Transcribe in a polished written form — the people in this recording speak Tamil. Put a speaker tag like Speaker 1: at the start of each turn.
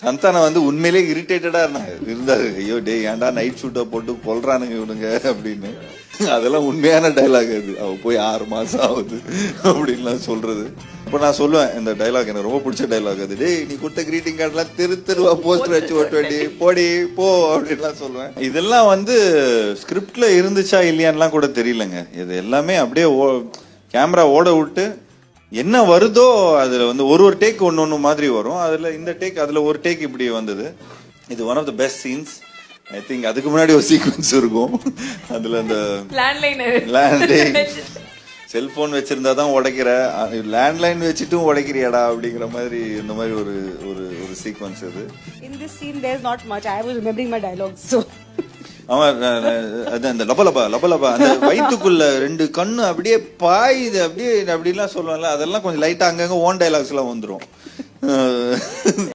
Speaker 1: சந்தானம் வந்து உண்மையிலே இரிட்டேட்டடா இருந்தாரு. ஐயோ டே ஏன்டா நைட் ஷூட்டை போட்டு கொல்றானுங்க இவனுங்க அப்படின்னு. அதெல்லாம் உண்மையான டைலாக் அது. அவ போய் 6 மாசம் ஆகுது அப்படின்லாம் சொல்றது. இப்போ நான் சொல்லுவேன் இந்த டைலாக் எனக்கு ரொம்ப பிடிச்ச டைலாக் அது. டேய் நீ கொடுத்த கிரீட்டிங் கார்டெல்லாம் தெருவா போஸ்டர் வச்சு ஓட்ட வேண்டி போடி போ அப்படின்லாம் சொல்லுவேன். இதெல்லாம் வந்து ஸ்கிரிப்ட்ல இருந்துச்சா இல்லையான்லாம் கூட தெரியலங்க. இது எல்லாமே அப்படியே கேமரா ஓட விட்டு என்ன வருதோ அதுல வந்து ஒரு டேக் ஒன்னு மாதிரி வரும். அதுல இந்த டேக் அதுல ஒரு டேக் இப்படி வந்தது. இது one of the best scenes. I think அதுக்கு முன்னாடி ஒரு சீக்வன்ஸ் இருக்கும். அதுல அந்த லேண்ட்லைன் செல்போன் வச்சிருந்தா தான் உடைக்கிற, லேண்ட்லைன் வச்சுட்டும் உடைக்கிறியாடா அப்படிங்கிற மாதிரி இந்த மாதிரி ஒரு ஒரு ஒரு சீக்வன்ஸ் அது.
Speaker 2: In this scene there's not much. I was remembering my dialogues. So
Speaker 1: அவன் அந்த லபலபா அந்த வயிற்றுக்குள்ள 2 கண்ணு அப்படியே பாயுது அப்படியே அப்படிலாம் சொல்லுவாங்கல்ல, அதெல்லாம் கொஞ்சம் லைட்டா அங்கங்க ஓன் டைலாக்ஸ் எல்லாம் வந்துரும்.